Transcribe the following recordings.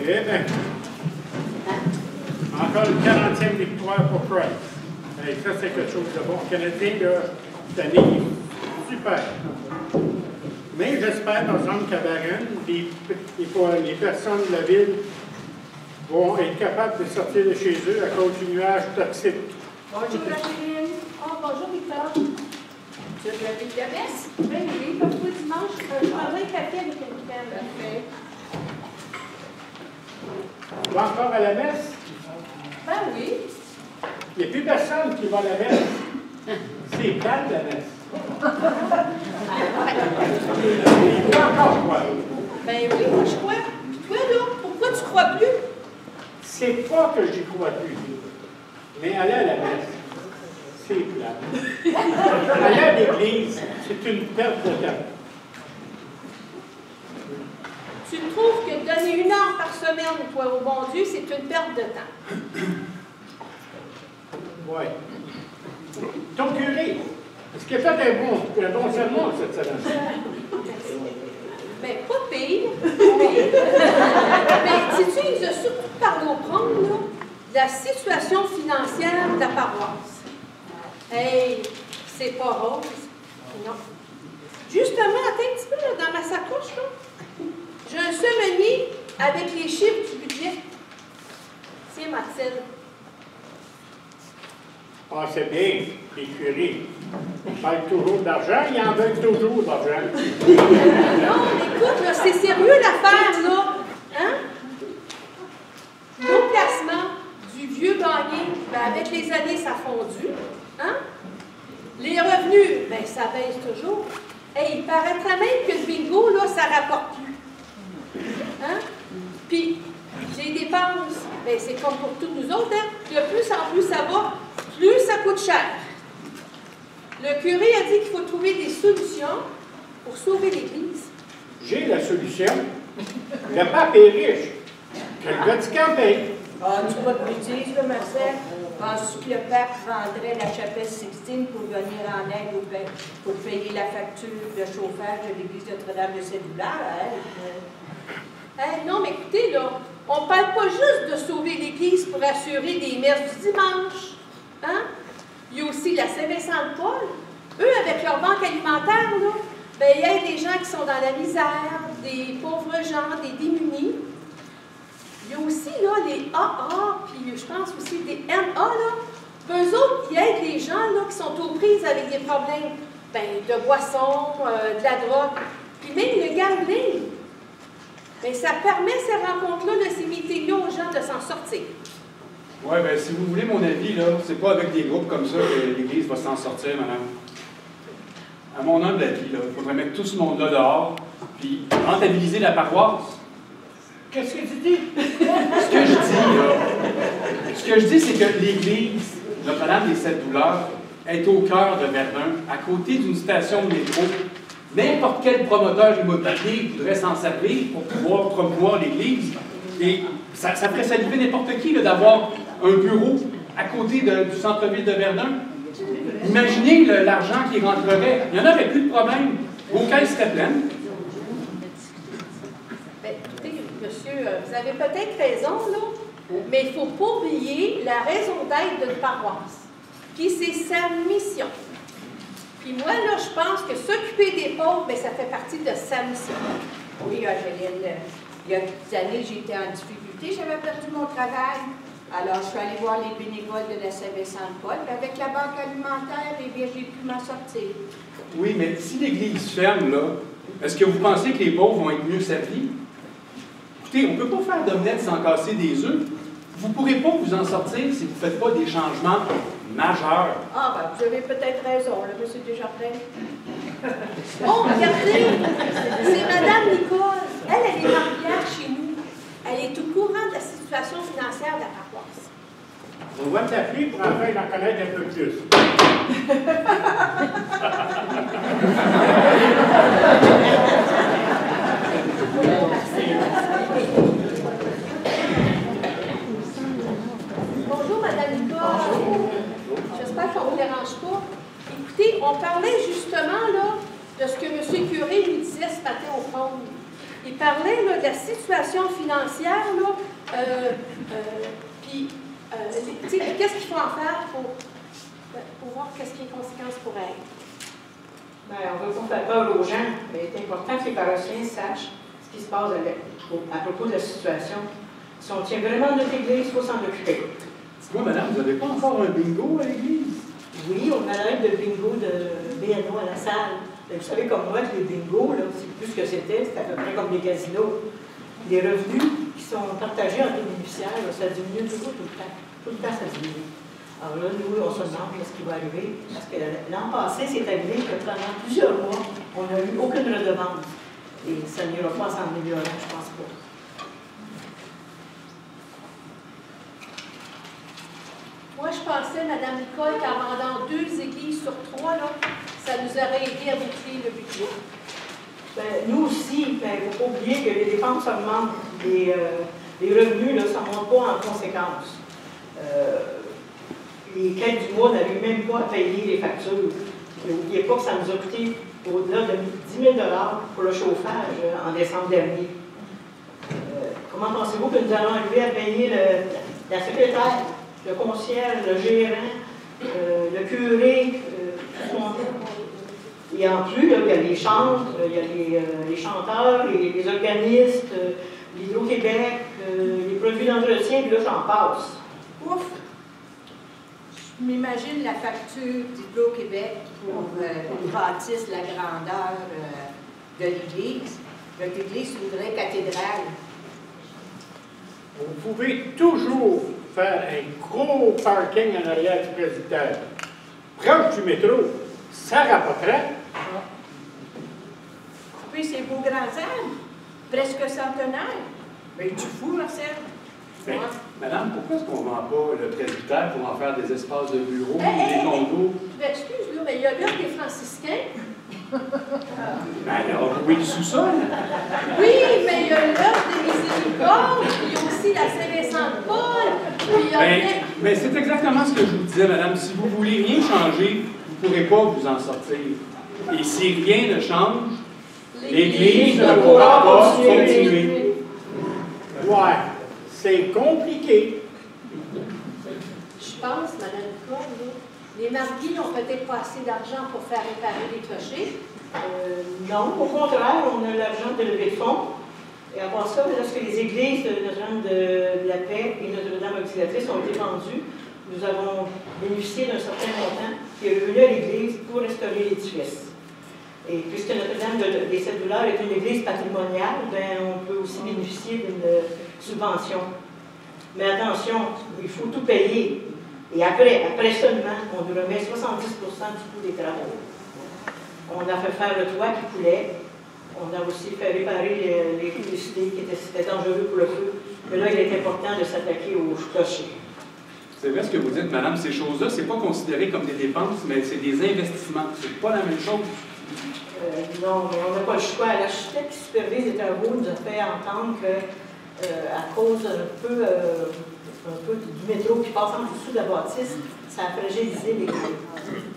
Eh bien, encore une 40e victoire pour Price. Et ça, c'est quelque chose de bon. Le Canadien, là, cette année, il est super. Mais j'espère, par exemple, qu'à Barron, les personnes de la ville vont être capables de sortir de chez eux à cause du nuage toxique. Bonjour, Jacqueline. Oh, bonjour, Victor. Tu as de la messe? Ben oui, comme tout dimanche, je prendrai un café avec une week-end. Parfait. Tu vas encore à la messe? Ben oui. Il n'y a plus personne qui va à la messe. C'est plate, la messe. Il faut encore croire. Ben oui, moi je crois. Toi, là, pourquoi tu crois plus? C'est pas que j'y crois plus. Mais aller à la messe, c'est plate. Aller à l'église, c'est une perte de temps. Tu trouves que donner 1 heure par semaine, toi, au bon Dieu, c'est une perte de temps? Oui. Ton curé, est-ce qu'il a fait un bon sermon cette semaine? Ben, pas pire. Mais, sais-tu, il nous a surtout parlé au prendre, là, de la situation financière de la paroisse. Hey, c'est pas rose. Non. Justement, attends un petit peu, là, dans ma sacoche, là, j'ai un semenier avec les chiffres du budget. Tiens, Mathilde. Ah, c'est bien, les curés. Ils parlent toujours d'argent, ils en veulent toujours d'argent. Non, mais écoute, là, c'est sérieux l'affaire, là. Hein? Nos placements du vieux gagné, ben, avec les années, ça a fondu. Hein? Les revenus, ben, ça baisse toujours. Et il paraîtrait même que le bingo, là, ça rapporte plus. Hein? Puis, les dépenses, ben, c'est comme pour tous nous autres, hein? De plus en plus ça va, plus ça coûte cher. Le curé a dit qu'il faut trouver des solutions pour sauver l'Église. J'ai la solution. Le pape est riche. Que le Vatican paye. Ah, tu pas de bêtises, là, Marcel? Penses-tu que le pape vendrait la chapelle Sixtine pour venir en aide pour payer la facture de chauffage de l'église Notre-Dame de Cellulaire? Non, mais écoutez, là, on ne parle pas juste de sauver l'Église pour assurer des messes du dimanche. Hein? Il y a aussi la Saint-Vincent-de-Paul. Eux, avec leur banque alimentaire, là, ben, il y a des gens qui sont dans la misère, des pauvres gens, des démunis. Il y a aussi là, les AA, puis je pense aussi des NA, là. Eux autres, ils aident les gens là, qui sont aux prises avec des problèmes ben, de boissons, de la drogue, puis même le gambling. Mais ça permet ces rencontres-là, de ces meetings-là aux gens de s'en sortir. Oui, bien, si vous voulez mon avis, là, c'est pas avec des groupes comme ça que l'Église va s'en sortir, madame. À mon humble avis, il faudrait mettre tout ce monde-là dehors, puis rentabiliser la paroisse. Qu'est-ce que tu dis? Ce que je dis, c'est que l'Église Notre-Dame des Sept Douleurs est au cœur de Verdun, à côté d'une station de métro. N'importe quel promoteur immobilier voudrait s'en servir pour pouvoir promouvoir l'Église. Et ça ferait saliver n'importe qui d'avoir un bureau à côté du centre-ville de Verdun. Imaginez l'argent qui rentrerait. Il n'y en aurait plus de problème. Vos caisses seraient pleines. Bien, écoutez, monsieur, vous avez peut-être raison, là, mais il ne faut pas oublier la raison d'être d'une paroisse. Puis c'est sa mission. Puis moi, là, je pense que s'occuper des pauvres, bien, ça fait partie de sa mission. Oui, Angéline, il y a des années, j'étais en difficulté, j'avais perdu mon travail. Alors, je suis allée voir les bénévoles de la Saint-Vincent-de-Paul. Avec la banque alimentaire, eh bien, j'ai pu m'en sortir. Oui, mais si l'Église ferme, là, est-ce que vous pensez que les pauvres vont être mieux servis? Écoutez, on ne peut pas faire d'omelette sans casser des œufs. Vous ne pourrez pas vous en sortir si vous ne faites pas des changements majeurs. Ah, ben, vous avez peut-être raison, là, monsieur Desjardins. Oh, regardez! C'est Madame Nicole. Elle est mariée chez nous. Elle est au courant de la situation financière de la paroisse. On va t'appeler pour enfin en connaître un peu plus. Bonjour, Madame Nicole. J'espère qu'on ne vous dérange pas. Écoutez, on parlait justement là, de ce que M. Curé nous disait ce matin au fond. il parlait là, de la situation financière, là, puis qu'est-ce qu'il faut en faire pour voir qu'est-ce qui est conséquences pourraient être. Ben, on ne veut pas faire peur aux gens, mais il est important que les paroissiens sachent ce qui se passe à propos de la situation. Si on tient vraiment notre Église, il faut s'en occuper. Dites-moi, madame, vous n'avez pas encore un bingo à l'Église? Oui, on a l'arrêt de bingo de BNO à la salle. Mais vous savez comme moi que les bingos, c'est plus ce que c'était à peu près comme les casinos. Les revenus qui sont partagés entre les bénéficiaires, là, ça diminue toujours tout le temps. Tout le temps, ça diminue. Alors là, nous, on se demande ce qui va arriver. Parce que l'an passé, c'est arrivé que pendant plusieurs mois, on n'a eu aucune redevance. Et ça n'ira pas s'en améliorer, je pense pas. Moi, je pensais, Mme Nicole, qu'en vendant 2 églises sur 3, là, ça nous aurait aidé à boucler le budget. Ben, nous aussi, il ne faut pas oublier que les dépenses augmentent. Les revenus, ça ne monte pas en conséquence. Les caisses du mois n'arrivent même pas à payer les factures. N'oubliez pas que ça nous a coûté au-delà de 10 000 pour le chauffage en décembre dernier. Comment pensez-vous que nous allons arriver à payer la secrétaire, le concierge, le gérant, le curé, tout son... Et en plus, là, il y a les chantres, il y a les chanteurs, les organistes, l'Hydro-Québec, les produits d'entretien, puis là, j'en passe. Ouf! Je m'imagine la facture d'Hydro-Québec pour une bâtisse, la grandeur de l'Église. Notre Église, c'est une vraie cathédrale. Vous pouvez toujours faire un gros parking en arrière du presbytère. Proche du métro, ça rapporterait. Puis ces beaux grands arbres, presque centenaires. Mais tu fous, Marcel? Ben, madame, pourquoi est-ce qu'on ne vend pas le presbytère pour en faire des espaces de bureaux, Hey, des condos? Excuse, là, mais il y a l'heure des franciscains. Ben alors, oui, le sous-sol. Oui, mais il y a l'heure des miséricordes, puis il y a aussi la Saint-Vincent-de-Paul, puis il y a... Ben, c'est exactement ce que je vous disais, madame. Si vous ne voulez rien changer, vous ne pourrez pas vous en sortir. Et si rien ne change, l'Église ne pourra pas continuer. Ouais, c'est compliqué. Je pense, Mme Nicole, là, les marquis n'ont peut-être pas assez d'argent pour faire réparer les clochers. Non, au contraire, on a l'argent de lever de fonds. Et à part ça, lorsque les églises de Notre-Dame de la Paix et Notre-Dame Auxiliatrice ont été vendues, nous avons bénéficié d'un certain montant qui est revenu à l'Église pour restaurer l'édifice. Et puisque Notre-Dame des 7 $ est une église patrimoniale, ben, on peut aussi bénéficier d'une subvention. Mais attention, il faut tout payer. Et après seulement, on nous remet 70% du coût des travaux. On a fait faire le toit qui coulait. On a aussi fait réparer l'électricité qui était dangereux pour le feu. Mais là, il est important de s'attaquer aux clochers. C'est vrai ce que vous dites, madame, ces choses-là, ce n'est pas considéré comme des dépenses, mais c'est des investissements. C'est pas la même chose. Non, mais on n'a pas le choix. L'architecte qui supervise les travaux nous a fait entendre que, à cause un peu du métro qui passe en dessous de la bâtisse, ça a fragilisé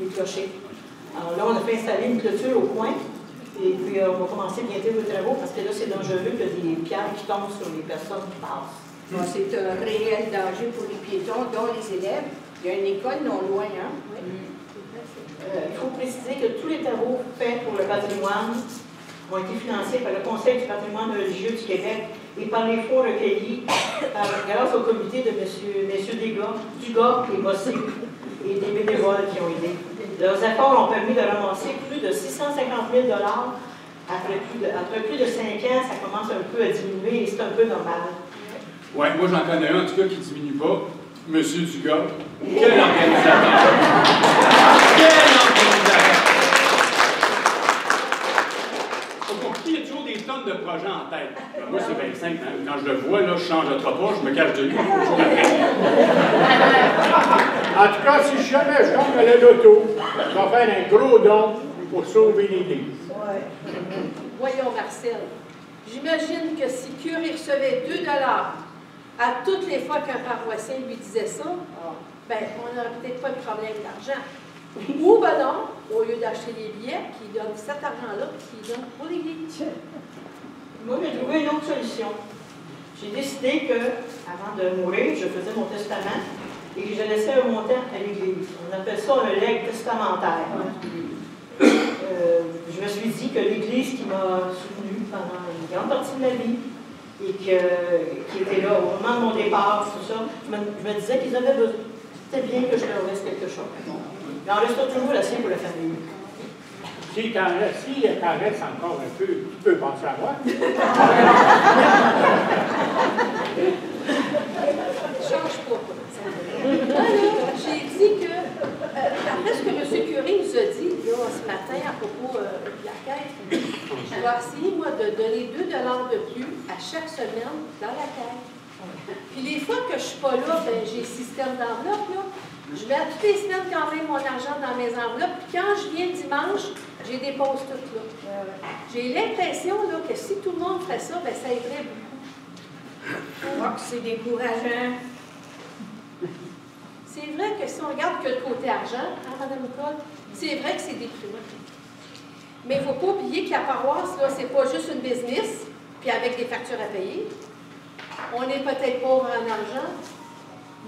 les clochers. Alors là, on a fait installer une clôture au coin, et puis on va commencer bientôt les travaux, parce que là, c'est dangereux qu'il y a des pierres qui tombent sur les personnes qui passent. Bon, c'est un réel danger pour les piétons, dont les élèves. Il y a une école non loin, hein? Oui. Il faut préciser que tous les travaux faits pour le patrimoine ont été financés par le Conseil du patrimoine religieux du Québec et par les fonds recueillis grâce au comité de messieurs Dugas et Bossé et des bénévoles qui ont aidé. Leurs efforts ont permis de ramasser plus de 650 000 $. Après plus de 5 ans, ça commence un peu à diminuer et c'est un peu normal. Oui, moi j'en connais un en tout cas qui ne diminue pas. Monsieur Dugas. Quel organisateur! Quel organisateur! Pour qui il y a toujours des tonnes de projets en tête. Alors, moi, c'est bien simple. Hein? Quand je le vois, là, je change de trottoir, je me cache de lui, je suis toujours après. En tout cas, si jamais je gagne à l'auto, je vais faire un gros don pour sauver l'Église. Voyons, Marcel, j'imagine que si Curie recevait 2 $ à toutes les fois qu'un paroissien lui disait ça, ben, on n'aurait peut-être pas de problème d'argent. Ou ben non, au lieu d'acheter des billets, qu'il donne cet argent-là, qu'il donne pour l'Église. Moi, je trouvé une autre solution. J'ai décidé que, avant de mourir, je faisais mon testament et je laissais un montant à l'Église. On appelle ça un legs testamentaire. Je me suis dit que l'Église qui m'a soutenue pendant une grande partie de ma vie et qui était là au moment de mon départ, tout ça, je me disais qu'ils avaient besoin. C'était bien que je leur laisse quelque chose. Il en reste toujours assez pour la famille. S'il t'en reste encore un peu, tu peux penser à moi. Change pas. J'ai dit que, après ce que M. Curie nous a dit là, ce matin à propos de la caisse, je vais essayer, moi, de donner 2 $ de plus à chaque semaine dans la caisse. Puis les fois que je ne suis pas là, ben, j'ai le système d'enveloppe, là. Je mets toutes les semaines quand même mon argent dans mes enveloppes, puis quand je viens dimanche, je les dépose toutes là. J'ai l'impression là, que si tout le monde ferait ça, ben, ça aiderait beaucoup. Oh, c'est décourageant. C'est vrai que si on regarde que le côté argent, hein, Mme Nicole, c'est vrai que c'est déprimant. Mais il ne faut pas oublier que la paroisse, là, c'est pas juste une business, puis avec des factures à payer. On est peut-être pauvre en argent,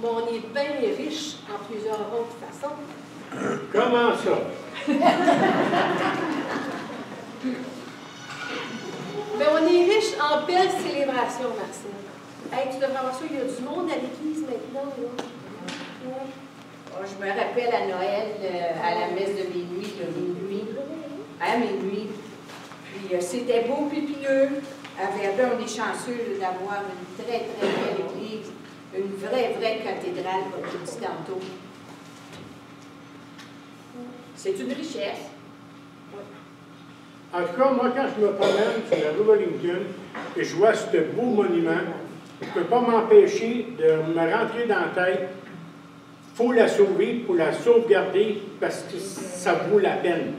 mais on est bien riche en plusieurs autres façons. Comment ça? Mais on est riche en belles célébrations, Marcel. Hey, tu devrais avoir ça, il y a du monde à l'église maintenant, là. Ouais. Oh, je me rappelle à Noël, à la messe de minuit, à minuit. Puis c'était beau, pipilleux. À Verdun, on est chanceux d'avoir une très, très belle église, une vraie cathédrale, comme je dis tantôt. C'est une richesse. En tout cas, moi, quand je me promène sur la rue Wellington et je vois ce beau monument, je ne peux pas m'empêcher de me rentrer dans la tête. Il faut la sauver, pour la sauvegarder, parce que ça vaut la peine.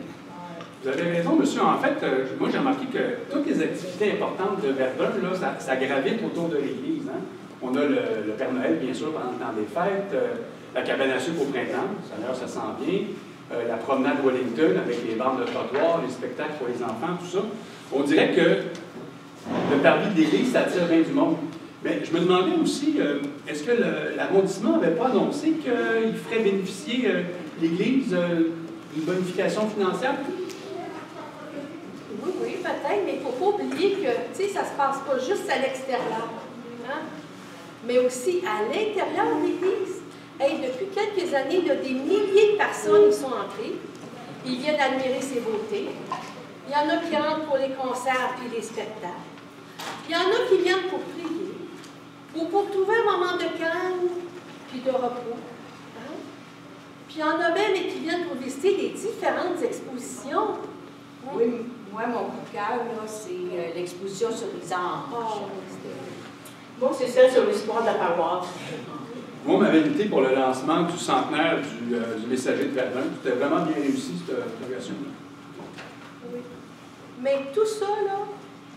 Vous avez raison, monsieur. En fait, moi, j'ai remarqué que toutes les activités importantes de Verdun, là, ça gravite autour de l'église. Hein? On a le Père Noël, bien sûr, pendant le temps des fêtes, la cabane à sucre au printemps, d'ailleurs, ça sent bien, la promenade Wellington avec les bandes de trottoir, les spectacles pour les enfants, tout ça. On dirait que le parvis de l'église, ça attire bien du monde. Mais je me demandais aussi, est-ce que l'arrondissement n'avait pas annoncé qu'il ferait bénéficier l'église d'une bonification financière? Oui, peut-être, mais il ne faut pas oublier que, tu sais, ça ne se passe pas juste à l'extérieur, hein? Mais aussi à l'intérieur de l'église. Hey, depuis quelques années, il y a des milliers de personnes qui sont entrées. Ils viennent admirer ses beautés. Il y en a qui rentrent pour les concerts et les spectacles. Il y en a qui viennent pour prier, ou pour trouver un moment de calme puis de repos. Hein? Puis il y en a même qui viennent pour visiter les différentes expositions. Hein? Oui, moi, mon coup de cœur, c'est l'exposition sur les anges. Oh, Moi, c'est celle sur l'histoire de la paroisse. Moi, on m'avait invité pour le lancement du centenaire du Messager de Verdun. C'était vraiment bien réussi, cette version-là. oui. Mais tout ça, là,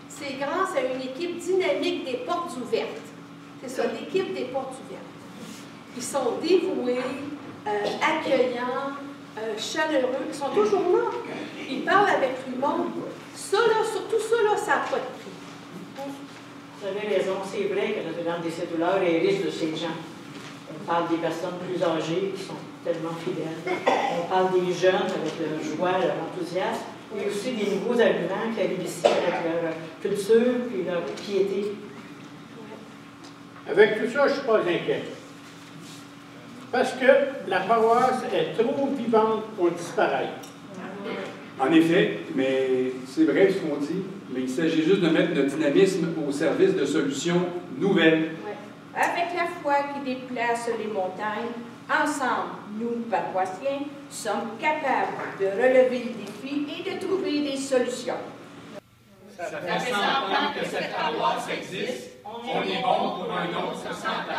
c'est grâce à une équipe dynamique des Portes ouvertes. C'est ça, l'équipe des Portes ouvertes. Ils sont dévoués, accueillants, chaleureux. Ils sont toujours là. Ils parlent avec tout le monde. Ça, là, surtout ça, là, ça n'a pas de prix. Vous avez raison, c'est vrai que Notre-Dame des Sept Douleurs est riche de ces gens. On parle des personnes plus âgées qui sont tellement fidèles. On parle des jeunes avec leur joie, leur enthousiasme, et aussi des nouveaux arrivants qui arrivent ici avec leur culture et leur piété. Avec tout ça, je ne suis pas inquiet. Parce que la paroisse est trop vivante pour disparaître. En effet, mais c'est vrai ce qu'on dit, mais il s'agit juste de mettre notre dynamisme au service de solutions nouvelles. Avec la foi qui déplace les montagnes, ensemble, nous, paroissiens, sommes capables de relever le défi et de trouver des solutions. Ça fait 100 ans que cette paroisse existe, on est bon pour un autre 100 ans.